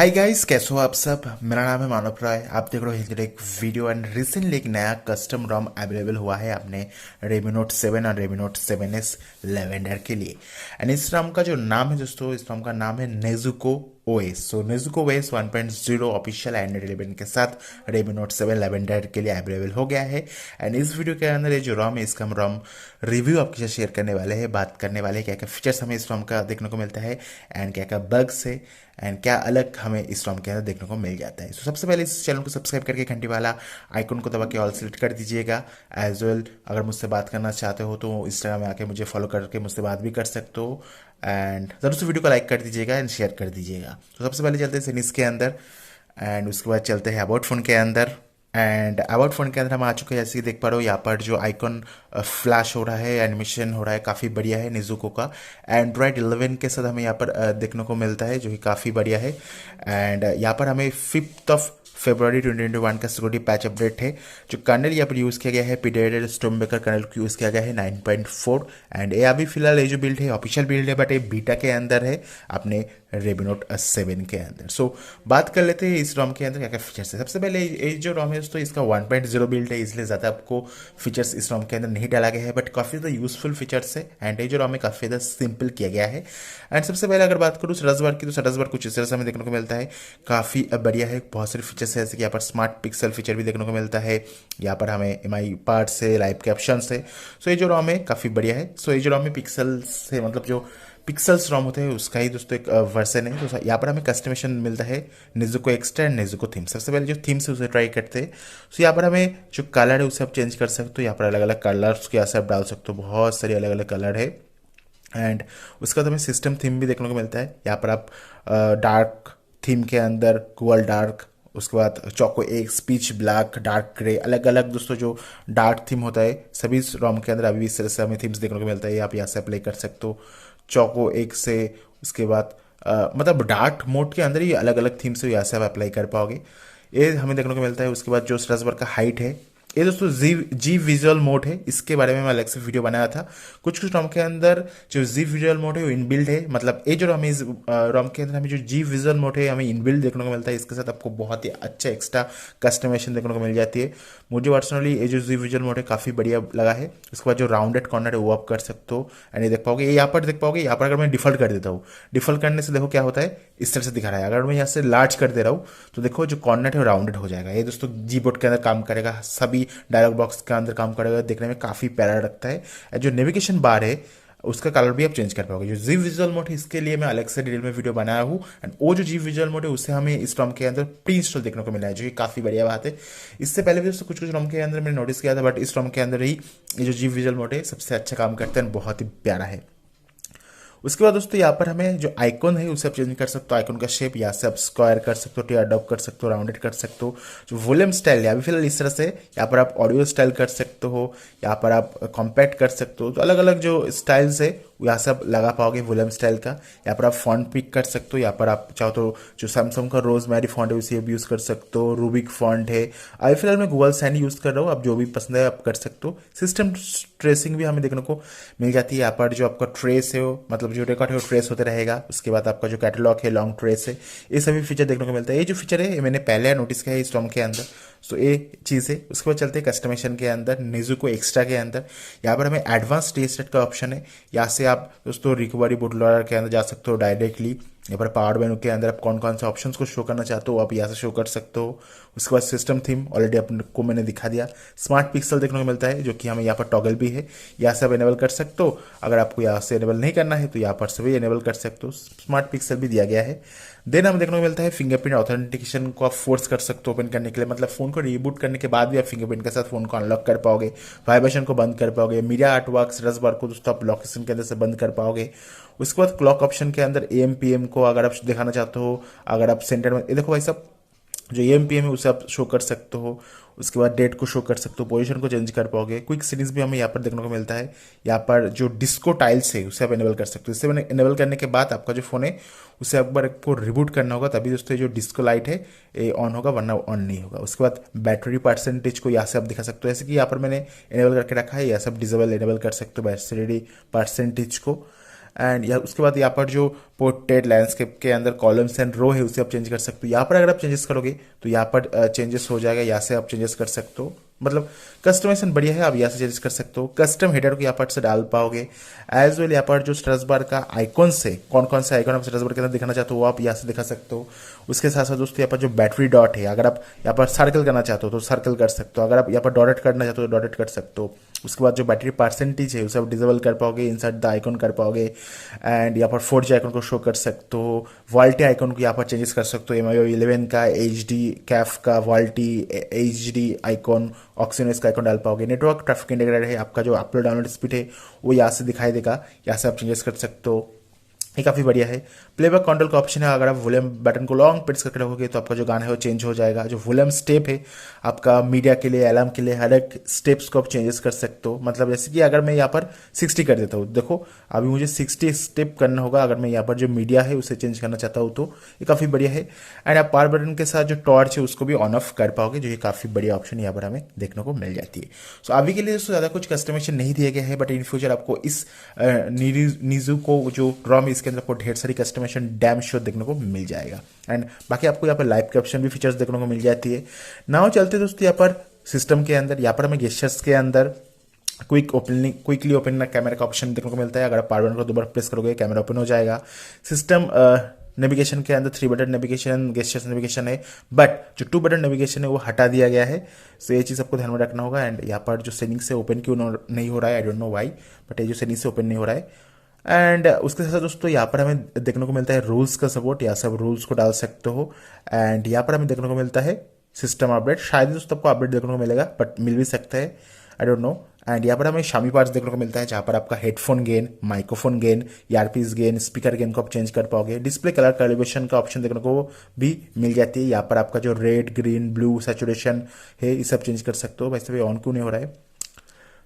Hi guys, कैसे हो आप सब। मेरा नाम है मानव राय। आप देख रहे हो हिंदीटेक वीडियो। एंड रिसेंटली एक नया कस्टम रोम अवेलेबल हुआ है अपने Redmi Note 7 और Redmi Note 7S लेवेंडर के लिए। एंड इस रोम का जो नाम है दोस्तों, इस रोम का नाम है NezukoOS। सो NezukoOS 1.0 ऑफिशियल एंड्रॉइड 11 के साथ Redmi Note 7 लेवेंडर के लिए अवेलेबल हो गया है। एंड इस वीडियो के अंदर ये जो रोम है, इसका हम रोम रिव्यू आपके साथ शेयर करने वाले हैं, बात करने वाले हैं क्या क्या फीचर्स हमें इस रोम का देखने को मिलता है एंड क्या क्या बग्स है एंड क्या अलग हमें इस रोम के अंदर देखने को मिल जाता है। तो सबसे पहले इस चैनल को सब्सक्राइब करके घंटी वाला आइकन को दबा के ऑल सेलेक्ट कर दीजिएगा। एज वेल अगर मुझसे बात करना चाहते हो तो इंस्टाग्राम में आके मुझे फॉलो करके मुझसे बात भी कर सकते हो। एंड जरूर से वीडियो को लाइक कर दीजिएगा एंड शेयर कर दीजिएगा। तो सबसे पहले चलते हैं सेटिंग्स के अंदर एंड उसके बाद चलते हैं अबाउट फोन के अंदर। एंड अबाउट फोन के अंदर हम आ चुके हैं। जैसे कि देख पा रहे हो, यहाँ पर जो आइकॉन फ्लैश हो रहा है, एनिमेशन हो रहा है, काफ़ी बढ़िया है नेजुको का। एंड्रॉयड 11 के साथ हमें यहाँ पर देखने को मिलता है, जो कि काफ़ी बढ़िया है। एंड यहाँ पर हमें 5 फरवरी 2021 का सिक्योरिटी पैच अपडेट है। जो कर्नल यहाँ पर यूज़ किया गया है, पीडिएटेड स्टोमबेकर कर्नल को यूज़ किया गया है 9.4। एंड ये अभी फिलहाल ये जो बिल्ड है ऑफिशियल बिल्ड है, बट ये बीटा के अंदर है अपने Redmi Note 7 के अंदर। सो बात कर लेते हैं इस रोम के अंदर क्या क्या फीचर्स है। सबसे पहले ये जो रोम है दोस्तों, इसका 1.0 बिल्ड है, इसलिए ज़्यादा आपको फीचर्स इस रोम के अंदर नहीं डाला गया है, बट काफ़ी ज़्यादा यूजफुल फीचर्स है। एंड ये जो रोम है काफ़ी ज़्यादा सिंपल किया गया है। एंड सबसे पहले अगर बात करूँ सरस बार की, तो सरस बार कुछ इस तरह से हमें देखने को मिलता है, काफ़ी बढ़िया है। बहुत सारे फीचर्स है, जैसे कि यहाँ पर स्मार्ट पिक्सल फीचर भी देखने को मिलता है। यहाँ पर हमें MI पार्ट्स है, लाइव कैप्शन है। सो ये जो रोम है काफ़ी बढ़िया है। सो ये जो रोम है पिक्सल से, मतलब जो पिक्सल्स रोम होते हैं उसका ही दोस्तों एक वर्जन है। तो यहाँ पर हमें कस्टमाइजेशन मिलता है Nezuko extra and Nezuko theme. सबसे पहले जो थीम्स है उसे ट्राई करते हैं। तो यहाँ पर हमें जो कलर है उसे आप चेंज कर सकते हो। यहाँ पर अलग अलग कलर्स के यहाँ आप डाल सकते हो, बहुत सारे अलग अलग कलर है। एंड उसका तो हमें सिस्टम थीम भी देखने को मिलता है। यहाँ पर आप डार्क थीम के अंदर गूगल डार्क, उसके बाद चौको एक, स्पीच ब्लैक, डार्क ग्रे, अलग अलग दोस्तों जो डार्क थीम होता है सभी रोम के अंदर अभी इस तरह से हमें थीम्स देखने को मिलता है। आप यहाँ से अप्लाई कर सकते हो चौको एक से। उसके बाद मतलब डार्क मोड के अंदर ही अलग अलग थीम्स यहाँ से आप अप्लाई कर पाओगे, ये हमें देखने को मिलता है। उसके बाद जो स्ट्रेसबर का हाइट है, ये दोस्तों जी विजुअल मोड है। इसके बारे में मैं अलग से वीडियो बनाया था। कुछ कुछ रोम के अंदर जो जी विजुअल मोड है वो इनबिल्ड है, मतलब ये जो रोम है इस रोम के अंदर हमें जो जी विजुअल मोड है हमें इनबिल्ड देखने को मिलता है। इसके साथ आपको बहुत ही अच्छा एक्स्ट्रा कस्टमाइजेशन देखने को मिल जाती है। मुझे पर्सनली ये जो जी विजुअल मोड है काफ़ी बढ़िया लगा है। उसके बाद जो राउंडेड कॉर्नर है वो आप कर सकते हो एंड ये देख पाओगे। ये यहाँ पर देख पाओगे, यहाँ पर अगर मैं डिफॉल्ट कर देता हूँ, डिफॉल्ट करने से देखो क्या होता है, इस तरह से दिखा रहा है। अगर मैं यहाँ से लार्ज कर दे रहा हूँ तो देखो जो कॉर्नर है वो राउंडेड हो जाएगा। ये दोस्तों जी बोर्ड के अंदर काम करेगा, सभी डायलॉग बॉक्स के अंदर काम करेगा, देखने में काफ़ी प्यारा लगता है। जो नेविगेशन बार है उसका कलर भी आप चेंज कर पाओगे। जो जी विजुअल मोड है इसके लिए मैं अलग से डिटेल में वीडियो बनाया हूँ। एंड वो जो जी विजुअल मोड है उससे हमें इस रोम के अंदर प्री इंस्टॉल देखने को मिला है, जो कि काफ़ी बढ़िया बात है। इससे पहले भी दोस्तों कुछ कुछ रोम के अंदर मैंने नोटिस किया था, बट इस रोम के अंदर ही ये जो जी विजुअल मोड है सबसे अच्छा काम करता है, बहुत ही प्यारा है। उसके बाद दोस्तों यहाँ पर हमें जो आइकॉन है उसे आप चेंज कर सकते हो। आइकॉन का शेप यहाँ से आप स्क्वायर कर सकते हो, टी अडॉप्ट कर सकते हो, राउंडेड कर सकते हो। जो वॉल्यूम स्टाइल है अभी फिलहाल इस तरह से, यहाँ पर आप ऑडियो स्टाइल कर सकते हो, यहाँ पर आप कॉम्पैक्ट कर सकते हो। तो अलग अलग जो स्टाइल्स है यहाँ से आप लगा पाओगे वॉल्यूम स्टाइल का। यहाँ पर आप फॉन्ट पिक कर सकते हो। यहाँ पर आप चाहो तो जो सैमसंग का रोजमेरी फॉन्ट है उसे आप यूज़ कर सकते हो। रूबिक फॉन्ट है। अभी फिलहाल मैं गूगल साइन यूज़ कर रहा हूँ, आप जो भी पसंद है आप कर सकते हो। सिस्टम ट्रेसिंग भी हमें देखने को मिल जाती है। यहाँ पर जो आपका ट्रेस है वो, मतलब जो रिकॉर्ड है वो ट्रेस होते रहेगा। उसके बाद आपका जो कैटलॉग है, लॉन्ग ट्रेस है, ये सभी फीचर देखने को मिलता है। ये जो फीचर है ये मैंने पहले नोटिस किया है इस रोम के अंदर। सो ये चीज़ है। उसके बाद चलते हैं कस्टमाइजेशन के अंदर, नेजुको एक्स्ट्रा के अंदर। यहाँ पर हमें एडवांस टेस्ट का ऑप्शन है। यहाँ से आप दोस्तों रिकवरी बूट के अंदर जा सकते हो डायरेक्टली। यहाँ पर पावर मेनू के अंदर आप कौन कौन से ऑप्शंस को शो करना चाहते हो आप यहाँ से शो कर सकते हो। उसके बाद सिस्टम थीम ऑलरेडी आपको मैंने दिखा दिया। स्मार्ट पिक्सल देखने को मिलता है, जो कि हमें यहाँ पर टॉगल भी है, यहाँ से आप इनेबल कर सकते हो। अगर आपको यहाँ से इनेबल नहीं करना है तो यहाँ पर से भी इनेबल कर सकते हो। स्मार्ट पिक्सल भी दिया गया है। देन हमें देखने को मिलता है फिंगरप्रिंट ऑथेंटिकेशन को आप फोर्स कर सकते हो ओपन करने के लिए, मतलब फोन को रिबूट करने के बाद भी आप फिंगरप्रिंट के साथ फोन को अनलॉक कर पाओगे, वाइब्रेशन को बंद कर पाओगे, मीडिया आर्टवर्क रस बार को दोस्तों आप लोकेशन के अंदर से बंद कर पाओगे। उसके बाद क्लॉक ऑप्शन के अंदर AM PM को अगर आप दिखाना चाहते हो, अगर आप सेंटर में, ये देखो भाई साहब जो AM PM है उसे आप शो कर सकते हो। उसके बाद डेट को शो कर सकते हो, पोजीशन को चेंज कर पाओगे। क्विक सेटिंग्स भी हमें यहाँ पर देखने को मिलता है। यहाँ पर जो डिस्को टाइल्स है उसे आप इनेबल कर सकते हो। इससे मैंने इनेबल करने के बाद आपका जो फोन है उसे एक बार को रिबूट करना होगा, तभी दोस्तों जो डिस्को लाइट है ये ऑन होगा, वरना ऑन नहीं होगा। उसके बाद बैटरी परसेंटेज को यहाँ से आप दिखा सकते हो, जैसे कि यहाँ पर मैंने इनेबल करके रखा है, यहाँ से आप डिसेबल इनेबल कर सकते हो बैटरी परसेंटेज को। एंड या उसके बाद यहाँ पर जो पोर्ट्रेट लैंडस्केप के अंदर कॉलम्स एंड रो है उसे आप चेंज कर सकते हो। यहाँ पर अगर आप चेंजेस करोगे तो यहाँ पर चेंजेस हो जाएगा, यहाँ से आप चेंजेस कर सकते हो। मतलब कस्टमाइजेशन बढ़िया है, आप यहाँ से चेंज कर सकते हो। कस्टम हेडर को यहाँ पर से डाल पाओगे। एज वेल यहाँ पर जो स्टेटस बार का आइकॉन्स है, कौन कौन से आइकॉन आप स्टेटस बार के अंदर दिखाना चाहते हो वो आप यहाँ से दिखा सकते हो। उसके साथ साथ दोस्तों यहाँ पर जो बैटरी डॉट है, अगर आप यहाँ पर सर्कल करना चाहते हो तो सर्कल कर सकते हो, अगर आप यहाँ पर डॉटेट करना चाहते हो तो डॉटेट कर सकते हो। उसके बाद जो बैटरी परसेंटेज है उसे आप डिसेबल कर पाओगे, इंसर्ट द आइकॉन कर पाओगे। एंड यहाँ पर 4G आइकॉन को शो कर सकते हो। वॉल्टी आइकॉन को यहाँ पर चेंजेस कर सकते हो। MIO 11 का, HD कैफ का, वॉल्टी HD आइकॉन, ऑक्सीनेस का आइकॉन डाल पाओगे। नेटवर्क ट्रैफिक इंडिकेटर है, आपका जो अपलोड डाउनलोड स्पीड है वो यहाँ से दिखाई देगा, यहाँ से आप चेंजेस कर सकते हो। ये काफ़ी बढ़िया है। प्लेबैक कंट्रोल का ऑप्शन है, अगर आप वॉल्यूम बटन को लॉन्ग प्रेस करके रखोगे तो आपका जो गाना है वो चेंज हो जाएगा। जो वॉल्यूम स्टेप है आपका मीडिया के लिए, अलार्म के लिए, हर एक स्टेप्स को आप चेंजेस कर सकते हो। मतलब जैसे कि अगर मैं यहाँ पर 60 कर देता हूँ, देखो अभी मुझे 60 स्टेप करना होगा अगर मैं यहाँ पर जो मीडिया है उसे चेंज करना चाहता हूँ, तो ये काफ़ी बढ़िया है। एंड आप पावर बटन के साथ जो टॉर्च है उसको भी ऑन ऑफ कर पाओगे, जो ये काफ़ी बढ़िया ऑप्शन यहाँ पर हमें देखने को मिल जाती है। सो अभी के लिए दोस्तों ज़्यादा कुछ कस्टमाइजेशन नहीं दिया गया है, बट इन फ्यूचर आपको इस नेजुको जो ROM इसके अंदर आपको ढेर सारी कस्टमाइजेशन डैम श्योर देखने को मिल जाएगा। एंड बाकी आपको यहाँ पर लाइव कैप्शन भी फीचर्स देखने को मिल जाती है। नाउ चलते दोस्तों यहाँ पर सिस्टम के अंदर, यहाँ पर हमें गेस्चर्स के अंदर क्विकली ओपन कैमरा का ऑप्शन देखने को मिलता है। अगर आप पावर बटन को दोबारा प्रेस करोगे कैमरा ओपन हो जाएगा। सिस्टम नेविगेशन के अंदर 3 बटन नेविगेशन, गेस्चर्स नेविगेशन है, बट जो 2 बटन नेविगेशन है वो हटा दिया गया है। सो ये चीज़ आपको ध्यान में रखना होगा। एंड यहाँ पर जो सेटिंग से ओपन क्यों नहीं हो रहा है, I don't know why, but ये जो सेटिंग से ओपन नहीं हो रहा है। एंड उसके साथ दोस्तों यहाँ पर हमें देखने को मिलता है रूल्स का सपोर्ट, यहाँ से आप रूल्स को डाल सकते हो। एंड यहाँ पर हमें देखने को मिलता है सिस्टम अपडेट, शायद दोस्तों आपको अपडेट देखने को मिलेगा, बट मिल भी सकता है, आई डोंट नो। एंड यहाँ पर हमें शामी पार्ट्स देखने को मिलता है, जहाँ पर आपका headphone gain, microphone gain, earpiece gain, speaker gain को आप चेंज कर पाओगे। डिस्प्ले कलर कैलिब्रेशन का ऑप्शन देखने को भी मिल जाती है। यहाँ पर आपका जो रेड, ग्रीन, ब्लू, सैचुरेशन है ये सब चेंज कर सकते हो। वैसे भी ऑन क्यों नहीं हो रहा है।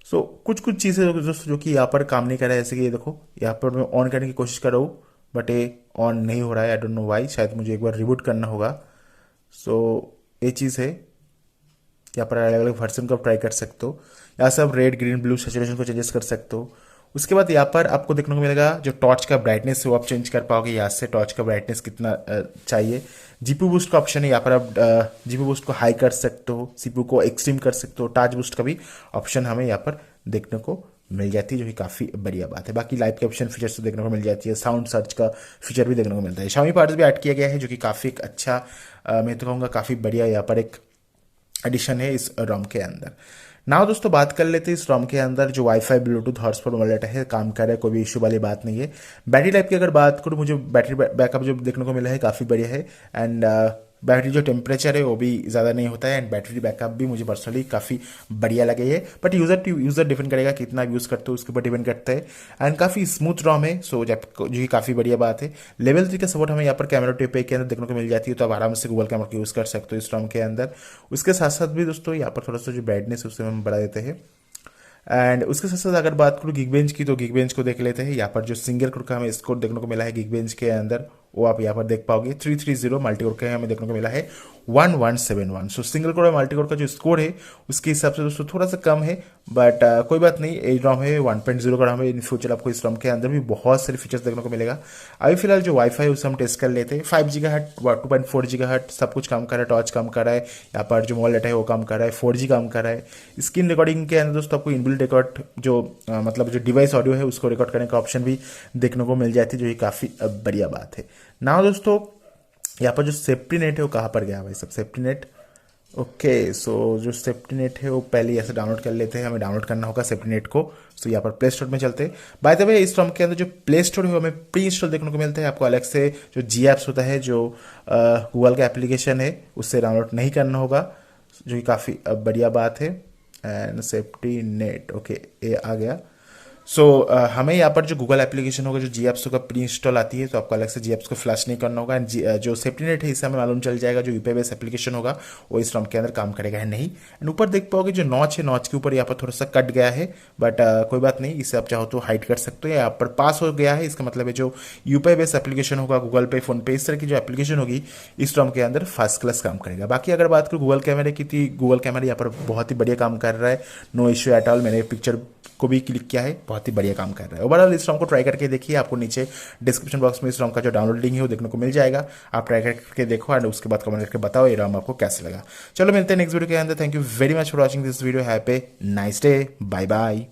सो कुछ चीज़ें दोस्तों जो कि यहाँ पर काम नहीं कर रहा है, जैसे कि ये देखो यहाँ पर मैं ऑन करने की कोशिश कर रहा हूँ बट ये ऑन नहीं हो रहा है, आई डोंट नो वाई, शायद मुझे एक बार रिबूट करना होगा। सो ये चीज़ है, यहाँ पर अलग अलग वर्जन को आप ट्राई कर सकते हो। यहाँ से आप रेड, ग्रीन, ब्लू, सैचुरेशन को चेंजेस कर सकते हो। उसके बाद यहाँ पर आपको देखने को मिलेगा जो टॉर्च का ब्राइटनेस है वो आप चेंज कर पाओगे, यहाँ से टॉर्च का ब्राइटनेस कितना चाहिए। जीपी बूस्ट का ऑप्शन है, यहाँ पर आप जीपी बूस्ट को हाई कर सकते हो, CPU को एक्सट्रीम कर सकते हो। टच बूस्ट का भी ऑप्शन हमें यहाँ पर देखने को मिल जाती है, जो कि काफ़ी बढ़िया बात है। बाकी लाइव कैप्शन फीचर्स तो देखने को मिल जाती है, साउंड सर्च का फीचर भी देखने को मिलता है। शामी पार्ट्स भी ऐड किया गया है, जो कि काफ़ी एक अच्छा, मैं तो कहूँगा काफ़ी बढ़िया यहाँ पर एक एडिशन है इस ROM के अंदर। नाउ दोस्तों बात कर लेते हैं इस ROM के अंदर जो वाईफाई, ब्लूटूथ, हॉटस्पॉट मॉनिटर है, काम कर रहा है, कोई भी इशू वाली बात नहीं है। बैटरी लाइफ की अगर बात करूँ, मुझे बैटरी बैकअप जो देखने को मिला है काफ़ी बढ़िया है। एंड बैटरी जो टेम्परेचर है वो भी ज़्यादा नहीं होता है। एंड बैटरी बैकअप भी मुझे पर्सनली काफ़ी बढ़िया लगे है, but user to user depend करेगा कितना यूज़ करते हो उसके ऊपर डिपेंड करता है। एंड काफ़ी स्मूथ ROM है, सो जो कि काफ़ी बढ़िया बात है। लेवल 3 का सपोर्ट हमें यहाँ पर कैमरा टिप के अंदर देखने को मिल जाती है, तो आप आराम से गूगल कैमरा का यूज़ कर सकते हो इस ROM के अंदर। उसके साथ साथ भी दोस्तों यहाँ पर थोड़ा सा जो ब्राइटनेस है उसे हम बढ़ा देते हैं। एंड उसके साथ साथ अगर बात करूँ Geekbench की, तो Geekbench को देख लेते हैं। यहाँ पर जो सिंगल कोर का हमें स्कोर देखने को मिला है Geekbench के अंदर, वो आप यहाँ पर देख पाओगे। 330 मल्टी कोर का हमें देखने को मिला है 1171। सो सिंगल कोर और मल्टी कोर का जो स्कोर है उसके हिसाब से दोस्तों थोड़ा सा कम है, बट कोई बात नहीं। ये ROM है 1.0 का ROM है। इन फ्यूचर आपको इस ROM के अंदर भी बहुत सारे फीचर्स देखने को मिलेगा। अभी फिलहाल जो वाईफाई है उसे हम टेस्ट कर लेते हैं। 5 GHz, 2.4 GHz सब कुछ काम कर रहा है। टॉर्च काम कर रहा है, यहाँ पर जो मोबाइल डाटा है वो काम कर रहा है, 4G काम कर रहा है। स्क्रीन रिकॉर्डिंग के अंदर दोस्तों आपको इनबिल्ट रिकॉर्ड जो मतलब जो डिवाइस ऑडियो है उसको रिकॉर्ड करने का ऑप्शन भी देखने को मिल जाती है, जो कि काफ़ी बढ़िया बात है। ना दोस्तों यहाँ पर जो सेफ्टी नेट है वो कहाँ पर गया भाई सब, सेफ्टी नेट। ओके, सो जो सेफ्टी नेट है वो पहले ऐसे डाउनलोड कर लेते हैं, हमें डाउनलोड करना होगा सेफ्टी नेट को। सो यहाँ पर प्ले स्टोर में चलते हैं। बाय द वे इस ROM के अंदर जो प्ले स्टोर है वो हमें प्री इंस्टॉल देखने को मिलता है। आपको अलग से जो G एप्स होता है, जो गूगल का एप्लीकेशन है, उससे डाउनलोड नहीं करना होगा, जो कि काफ़ी बढ़िया बात है। एंड सेफ्टी नेट, ओके ये आ गया। सो हमें यहाँ पर जो गूगल एप्लीकेशन होगा, जो G एप्स होगा प्री इंस्टॉल आती है, तो आपको अलग से G एप्स को फ्लैश नहीं करना होगा। एंड जो सेफ्टी नेट है इससे हमें मालूम चल जाएगा जो यूपीआई बेस्ड एप्लीकेशन होगा वो इस ROM के अंदर काम करेगा है नहीं। एंड ऊपर देख पाओगे जो नॉच है, नॉच के ऊपर यहाँ पर थोड़ा सा कट गया है, बट कोई बात नहीं, इसे आप चाहो तो हाइड कर सकते हो। यहाँ पर पास हो गया है, इसका मतलब है जो यूपीआई बेस्ड एप्लीकेशन होगा, गूगल पे, फोन पे, इस तरह की जो एप्लीकेशन होगी इस ROM के अंदर फर्स्ट क्लास काम करेगा। बाकी अगर बात करूँ गूगल कैमरे की, थी गूगल कैमरा यहाँ पर बहुत ही बढ़िया काम कर रहा है, नो इश्यू एट ऑल। मैंने पिक्चर को भी क्लिक किया है, बहुत बहुत ही बढ़िया काम कर रहा है। ओवरऑल इस रॉम को ट्राई करके देखिए, आपको नीचे डिस्क्रिप्शन बॉक्स में इस रॉम का जो डाउनलोड लिंक है वो देखने को मिल जाएगा। आप ट्राई करके देखो एंड उसके बाद कमेंट करके बताओ ये रॉम आपको कैसे लगा। चलो मिलते हैं नेक्स्ट वीडियो के अंदर। Thank you very much for watching this video. Have a nice day, bye bye.